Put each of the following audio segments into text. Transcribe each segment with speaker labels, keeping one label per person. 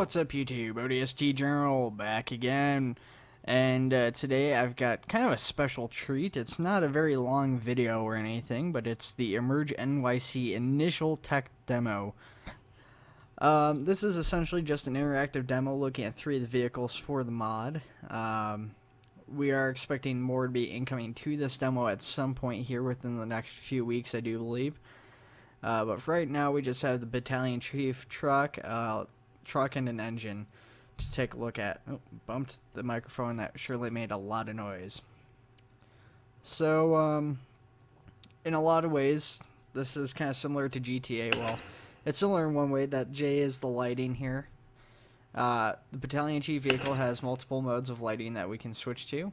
Speaker 1: What's up YouTube, ODST General back again, and today I've got kind of a special treat. It's not a very long video or anything, but it's the Emergenyc initial tech demo. This is essentially just an interactive demo looking at 3 of the vehicles for the mod. We are expecting more to be incoming to this demo at some point here within the next few weeks, I do believe. But for right now, we just have the Battalion Chief truck and an engine to take a look at. Oh, bumped the microphone. That surely made a lot of noise. So, in a lot of ways, this is kind of similar to GTA. Well, it's similar in one way that J is the lighting here. The Battalion Chief vehicle has multiple modes of lighting that we can switch to.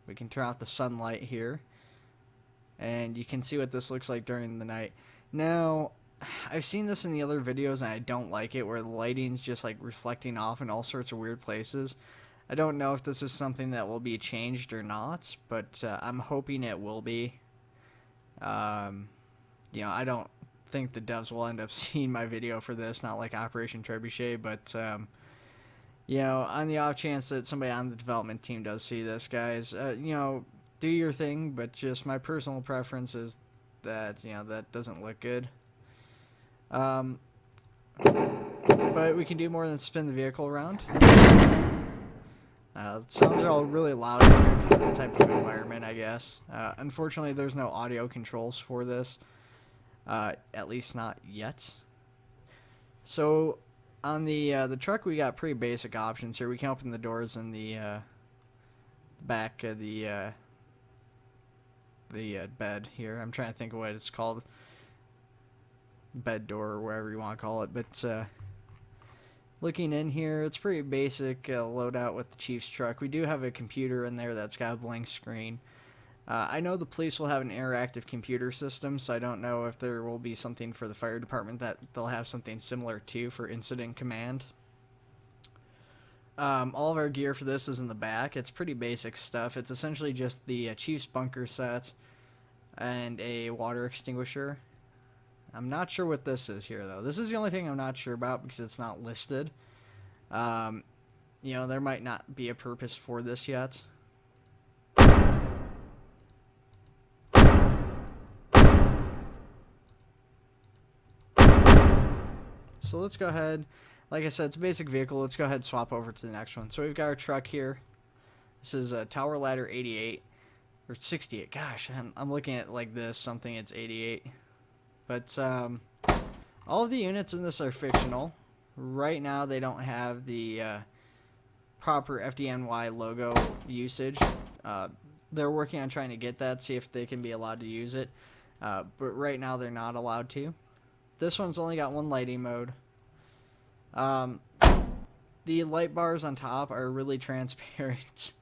Speaker 1: We can turn off the sunlight here, and you can see what this looks like during the night. Now, I've seen this in the other videos and I don't like it, where the lighting's just like reflecting off in all sorts of weird places. I don't know if this is something that will be changed or not, but I'm hoping it will be. You know, I don't think the devs will end up seeing my video for this, not like Operation Trebuchet, but you know, on the off chance that somebody on the development team does see this, guys, you know, do your thing, but just my personal preference is that, you know, that doesn't look good. But we can do more than spin the vehicle around. Sounds are all really loud in here because of the type of environment, I guess. Unfortunately, there's no audio controls for this, at least not yet. So on the truck, we got pretty basic options here. We can open the doors in the back of the bed here. I'm trying to think of what it's called. Bed door or whatever you want to call it, but looking in here, it's pretty basic loadout with the Chief's truck. We do have a computer in there that's got a blank screen. I know the police will have an interactive computer system, so I don't know if there will be something for the fire department that they'll have something similar to for incident command. All of our gear for this is in the back. It's pretty basic stuff. It's essentially just the Chief's bunker set and a water extinguisher. I'm not sure what this is here, though. This is the only thing I'm not sure about because it's not listed. You know, there might not be a purpose for this yet. So let's go ahead. Like I said, it's a basic vehicle. Let's go ahead and swap over to the next one. So we've got our truck here. This is a Tower Ladder 88. Or 68. Gosh, I'm looking at like this. Something it's 88. But all of the units in this are fictional. Right now, they don't have the proper FDNY logo usage. They're working on trying to get that, see if they can be allowed to use it. But right now, they're not allowed to. This one's only got one lighting mode. The light bars on top are really transparent.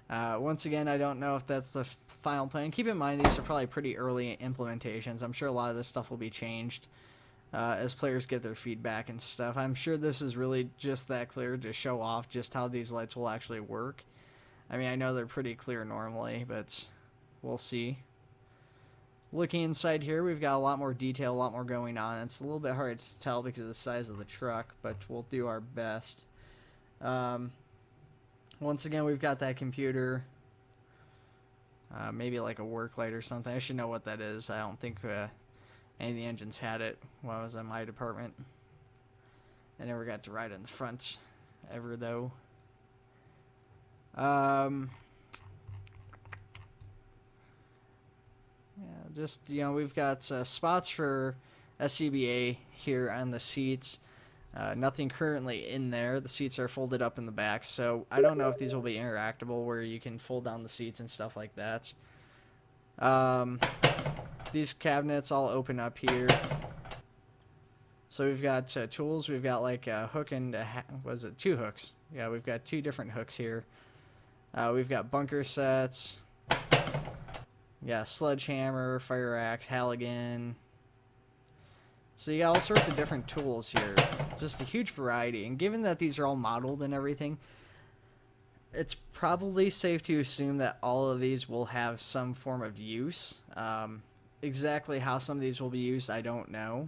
Speaker 1: Once again, I don't know if that's the final plan. Keep in mind, these are probably pretty early implementations. I'm sure a lot of this stuff will be changed as players get their feedback and stuff. I'm sure this is really just that clear to show off just how these lights will actually work. I mean, I know they're pretty clear normally, but we'll see. Looking inside here, we've got a lot more detail, a lot more going on. It's a little bit hard to tell because of the size of the truck, but we'll do our best. Once again, we've got that computer. Maybe like a work light or something. I should know what that is. I don't think any of the engines had it when I was in my department. I never got to ride in the front ever, though. Yeah, just, you know, we've got spots for SCBA here on the seats. Nothing currently in there. The seats are folded up in the back, so I don't know if these will be interactable where you can fold down the seats and stuff like that. These cabinets all open up here. So we've got tools. We've got like a hook and was it 2 hooks? Yeah, we've got 2 different hooks here. We've got bunker sets. Yeah, sledgehammer, fire axe, Halligan. So you got all sorts of different tools here. Just a huge variety. And given that these are all modeled and everything, it's probably safe to assume that all of these will have some form of use. Exactly how some of these will be used, I don't know.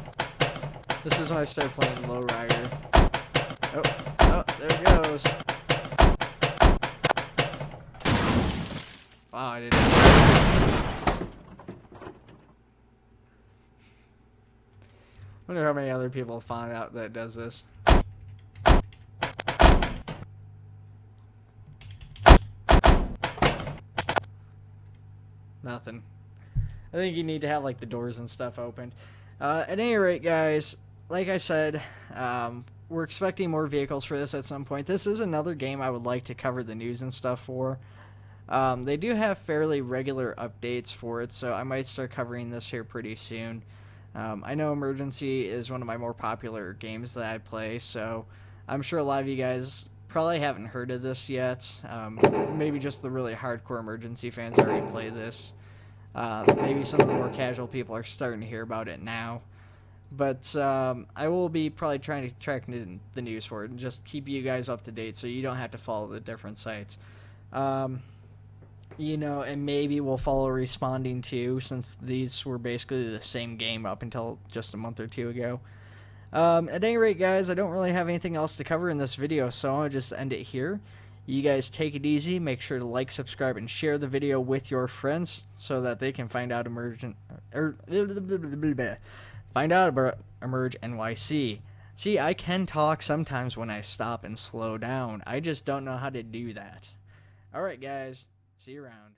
Speaker 1: This is when I started playing Lowrider. Oh, there it goes. Wow, I didn't. Wonder how many other people found out that it does this. Nothing. I think you need to have like the doors and stuff opened. At any rate, guys, like I said, we're expecting more vehicles for this at some point. This is another game I would like to cover the news and stuff for. They do have fairly regular updates for it, so I might start covering this here pretty soon. I know Emergenyc is one of my more popular games that I play, so I'm sure a lot of you guys probably haven't heard of this yet. Maybe just the really hardcore Emergenyc fans already play this. Maybe some of the more casual people are starting to hear about it now. But I will be probably trying to track the news for it and just keep you guys up to date so you don't have to follow the different sites. You know, and maybe we'll follow Responding too, since these were basically the same game up until just a month or two ago. At any rate, guys, I don't really have anything else to cover in this video, so I'll just end it here. You guys take it easy. Make sure to like, subscribe, and share the video with your friends so that they can find out find out about Emergenyc. See, I can talk sometimes when I stop and slow down. I just don't know how to do that. Alright, guys. See you around.